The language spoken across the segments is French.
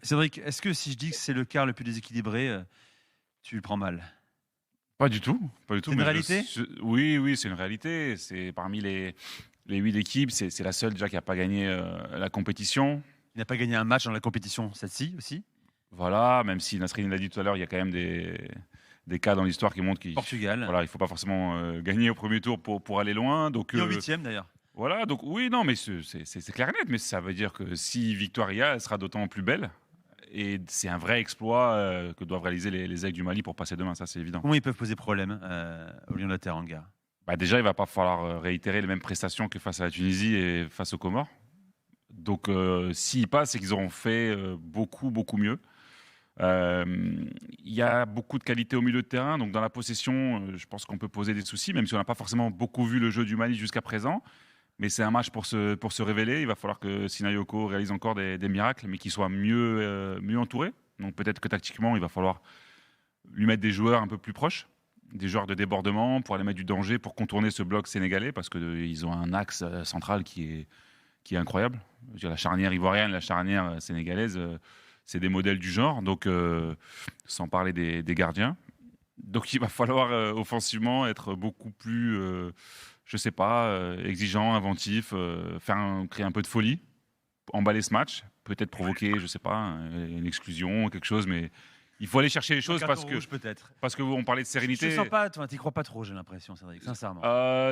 Cédric, est-ce que si je dis que c'est le quart le plus déséquilibré, tu le prends mal? Pas du tout, pas du tout. C'est une Mais réalité? oui, oui, c'est une réalité. C'est parmi les 8 équipes, c'est la seule déjà qui n'a pas gagné la compétition. Il n'a pas gagné un match dans la compétition, celle-ci aussi. Voilà, même si Nasrin l'a dit tout à l'heure, il y a quand même des cas dans l'histoire qui montrent qu'il Portugal. voilà, il faut pas forcément gagner au premier tour pour aller loin. Donc Ni en huitième d'ailleurs. voilà, donc oui, non, mais c'est clair et net. Mais ça veut dire que si victoire il y a, elle sera d'autant plus belle. Et c'est un vrai exploit que doivent réaliser les Aigles du Mali pour passer demain, ça c'est évident. Comment ils peuvent poser problème au Lion de la Teranga? Bah déjà, il va pas falloir réitérer les mêmes prestations que face à la Tunisie et face aux Comores. Donc s'ils passent, c'est qu'ils auront fait beaucoup, beaucoup mieux. Euh, Il y a beaucoup de qualité au milieu de terrain, donc dans la possession, je pense qu'on peut poser des soucis, même si on n'a pas forcément beaucoup vu le jeu du Mali jusqu'à présent. Mais c'est un match pour se révéler. Il va falloir que Sinayoko réalise encore des miracles, mais qu'il soit mieux entouré. Donc peut-être que tactiquement, il va falloir lui mettre des joueurs un peu plus proches, des joueurs de débordement pour aller mettre du danger, pour contourner ce bloc sénégalais, parce qu'ils ont un axe central qui est incroyable. Je veux dire, la charnière ivoirienne, la charnière sénégalaise, c'est des modèles du genre, donc sans parler des gardiens. Donc il va falloir offensivement être beaucoup plus, je sais pas, exigeant, inventif, créer un peu de folie, emballer ce match, peut-être provoquer, je sais pas, une exclusion, quelque chose, mais il faut aller chercher les Un choses carton rouge peut-être. parce que on parlait de Je te sérénité. sens pas, toi, t'y crois pas trop, j'ai l'impression, Cédric, sincèrement.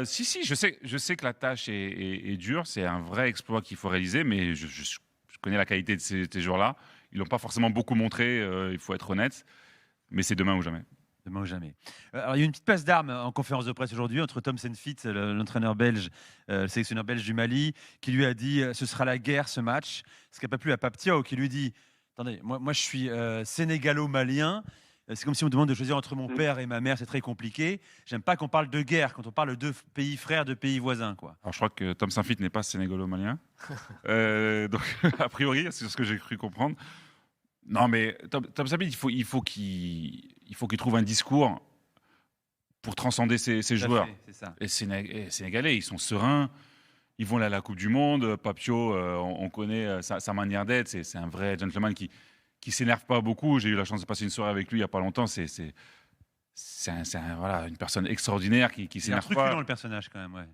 Si, je sais que la tâche est dure, c'est un vrai exploit qu'il faut réaliser, mais je connais la qualité de ces joueurs-là. Ils l'ont pas forcément beaucoup montré, il faut être honnête, mais c'est demain ou jamais. Demain ou jamais. Alors, il y a eu une petite passe d'armes en conférence de presse aujourd'hui entre Tom Senfit, l'entraîneur belge, le sélectionneur belge du Mali, qui lui a dit ce sera la guerre ce match. Ce qui n'a pas plu à Pape Thiaw, qui lui dit attendez, moi je suis sénégalo-malien. C'est comme si on me demande de choisir entre mon père et ma mère, c'est très compliqué. J'aime pas qu'on parle de guerre quand on parle de deux pays frères, de pays voisins, quoi. Alors je crois que Tom Saint-Fit n'est pas sénégalo-malien, donc a priori, c'est ce que j'ai cru comprendre. Non, mais Tom Saint-Fit, il faut qu'il trouve un discours pour transcender ces Tout à joueurs. fait, c'est ça. Et Sénégalais, ils sont sereins. Ils vont aller à la Coupe du Monde. Papio, on connaît sa manière d'être. C'est un vrai gentleman qui s'énerve pas beaucoup. J'ai eu la chance de passer une soirée avec lui il y a pas longtemps. Voilà, une personne extraordinaire qui Il est s'énerve truculent pas. le personnage quand même, ouais.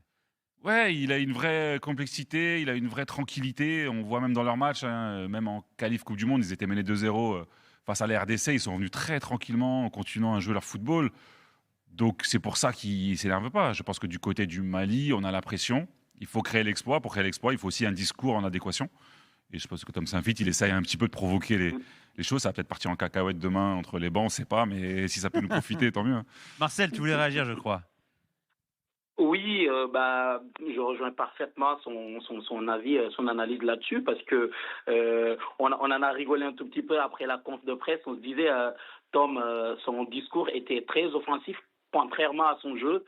Ouais, il a une vraie complexité, il a une vraie tranquillité. On voit même dans leur match, hein, même en qualif Coupe du Monde, ils étaient menés 2-0 face à la RDC. Ils sont venus très tranquillement en continuant à jouer leur football. Donc c'est pour ça qu'ils ne s'énervent pas. Je pense que du côté du Mali, on a la pression. Il faut créer l'exploit. Pour créer l'exploit, il faut aussi un discours en adéquation. Et je pense que Tom Saint-Fit, il essaye un petit peu de provoquer les choses. Ça va peut-être partir en cacahuète demain entre les bancs, on ne sait pas. Mais si ça peut nous profiter, tant mieux, hein. Marcel, tu voulais réagir, je crois. Oui, je rejoins parfaitement son avis, son analyse là-dessus, parce que on en a rigolé un tout petit peu après la conf de presse. On se disait, Tom, son discours était très offensif, contrairement à son jeu.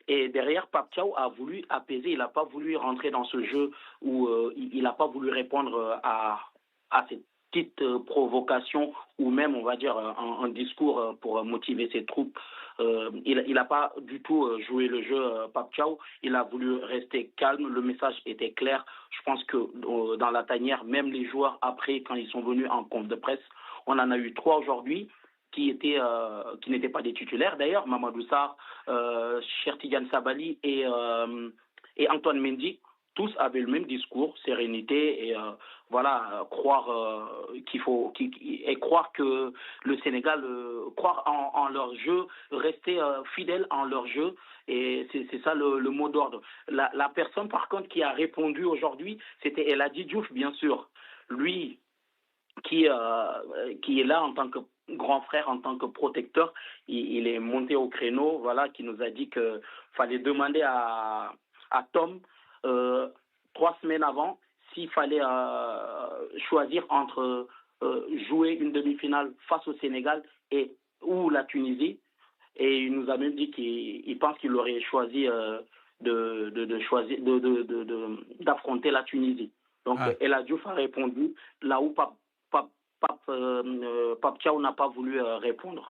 Et derrière, Pape Thiaw a voulu apaiser. Il n'a pas voulu rentrer dans ce jeu où il n'a pas voulu répondre à cette petite provocation ou même, on va dire, un discours pour motiver ses troupes. Il n'a pas du tout joué le jeu, Pape Thiaw. Il a voulu rester calme. Le message était clair. Je pense que dans la tanière, même les joueurs, après, quand ils sont venus en conf de presse, on en a eu 3 aujourd'hui qui n'étaient pas des titulaires. D'ailleurs, Mamadou Sarr, Chertigan Sabali et Antoine Mendy, tous avaient le même discours, sérénité et voilà, croire croire que le Sénégal, croire en leur jeu, rester fidèle en leur jeu, et c'est ça le mot d'ordre. La personne par contre qui a répondu aujourd'hui, c'était El Hadji Diouf, bien sûr. Lui qui est là en tant que grand frère, en tant que protecteur, il est monté au créneau, voilà, qui nous a dit que fallait demander à Tom 3 semaines avant s'il fallait choisir entre jouer une demi-finale face au Sénégal ou la Tunisie. Et il nous a même dit qu'il pense qu'il aurait choisi d'affronter la Tunisie. Donc El Hadjouf a répondu là où Pape Thiaw n'a pas voulu répondre.